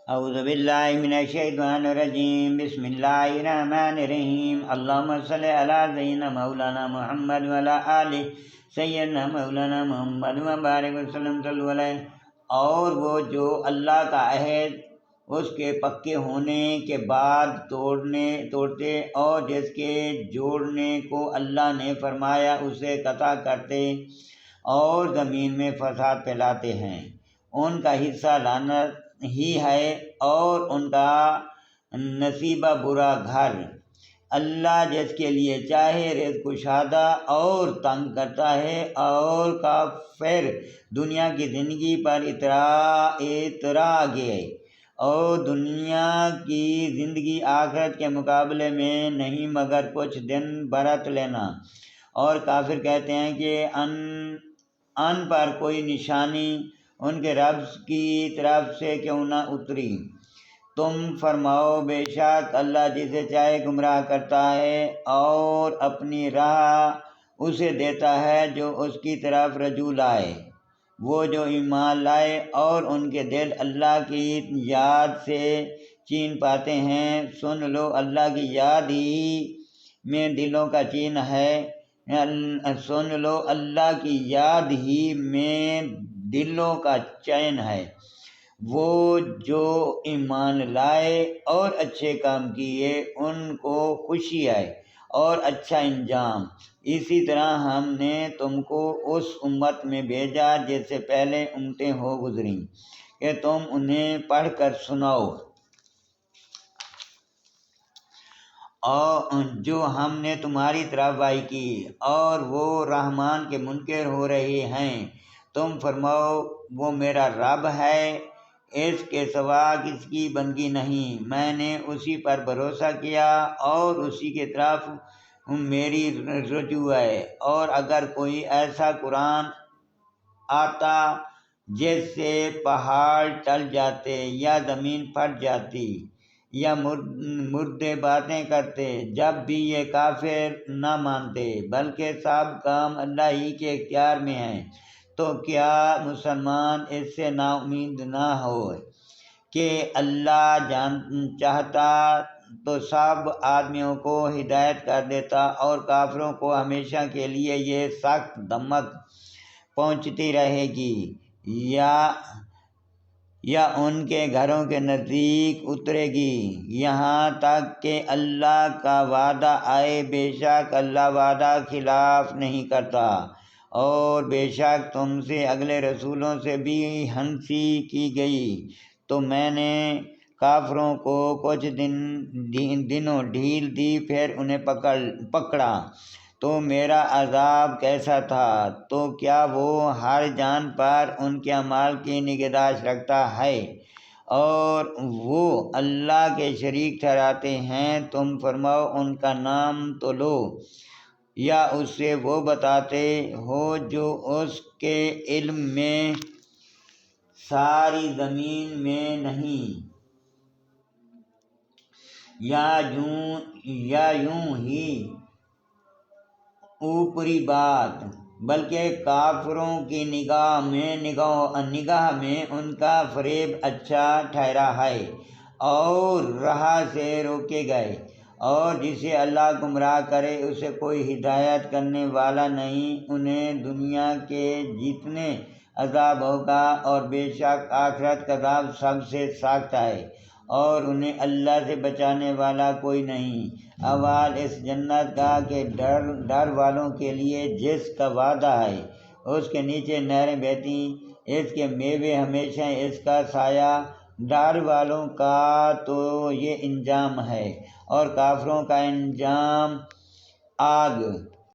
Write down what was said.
اعوذ باللہ من الشیطان الرجیم، بسم اللہ الرحمن الرحیم، اللہم صلی علی سیدنا مولانا محمد وعلی آل سیدنا مولانا محمد وبارک وسلم صلی اللہ علیہ۔ اور وہ جو اللہ کا عہد اس کے پکے ہونے کے بعد توڑتے اور جس کے جوڑنے کو اللہ نے فرمایا اسے قطع کرتے اور زمین میں فساد پھیلاتے ہیں، ان کا حصہ لعنت ہی ہے اور ان کا نصیبہ برا گھر۔ اللہ جس کے لیے چاہے رزق کشادہ اور تنگ کرتا ہے، اور کافر دنیا کی زندگی پر اترا گئے اور دنیا کی زندگی آخرت کے مقابلے میں نہیں مگر کچھ دن برت لینا۔ اور کافر کہتے ہیں کہ ان پر کوئی نشانی ان کے رب کی طرف سے کیوں نہ اتری۔ تم فرماؤ بے شک اللہ جسے چاہے گمراہ کرتا ہے اور اپنی راہ اسے دیتا ہے جو اس کی طرف رجوع لائے۔ وہ جو ایمان لائے اور ان کے دل اللہ کی یاد سے چین پاتے ہیں، سن لو اللہ کی یاد ہی میں دلوں کا چین ہے، سن لو اللہ کی یاد ہی میں دلوں کا چین ہے۔ وہ جو ایمان لائے اور اچھے کام کیے ان کو خوشی ہے اور اچھا انجام۔ اسی طرح ہم نے تم کو اس امت میں بھیجا جس سے پہلے امتیں ہو گزریں کہ تم انہیں پڑھ کر سناؤ، اور جو ہم نے تمہاری طرف وحی کی، اور وہ رحمان کے منکر ہو رہے ہیں۔ تم فرماؤ وہ میرا رب ہے، اس کے سوا کس کی بندگی نہیں، میں نے اسی پر بھروسہ کیا اور اسی کی طرف میری رجوع ہے۔ اور اگر کوئی ایسا قرآن آتا جس سے پہاڑ ٹل جاتے یا زمین پھٹ جاتی یا مردے باتیں کرتے، جب بھی یہ کافر نہ مانتے بلکہ سب کام اللہ ہی کے اختیار میں ہیں، تو کیا مسلمان اس سے نا امید نہ ہو کہ اللہ چاہتا تو سب آدمیوں کو ہدایت کر دیتا اور کافروں کو ہمیشہ کے لیے یہ سخت دمک پہنچتی رہے گی یا ان کے گھروں کے نزدیک اترے گی، یہاں تک کہ اللہ کا وعدہ آئے۔ بے شک اللہ وعدہ خلاف نہیں کرتا، اور بے شک تم سے اگلے رسولوں سے بھی ہنسی کی گئی، تو میں نے کافروں کو کچھ دنوں ڈھیل دی پھر انہیں پکڑا، تو میرا عذاب کیسا تھا۔ تو کیا وہ ہر جان پر ان کے اعمال کی نگہداشت رکھتا ہے اور وہ اللہ کے شریک ٹھہراتے ہیں؟ تم فرماؤ ان کا نام تو لو، یا اس سے وہ بتاتے ہو جو اس کے علم میں ساری زمین میں نہیں، یا یوں ہی اوپری بات، بلکہ کافروں کی نگاہ میں ان کا فریب اچھا ٹھہرا ہے اور راہ سے روکے گئے، اور جسے اللہ گمراہ کرے اسے کوئی ہدایت کرنے والا نہیں۔ انہیں دنیا کے جتنے عذاب ہوگا اور بے شک آخرت کا عذاب سب سے سخت ہے، اور انہیں اللہ سے بچانے والا کوئی نہیں۔ اول اس جنت کا کہ ڈر والوں کے لیے جس کا وعدہ ہے، اس کے نیچے نہریں بہتی، اس کے میوے ہمیشہ اس کا سایہ۔ ڈر والوں کا تو یہ انجام ہے اور کافروں کا انجام آگ۔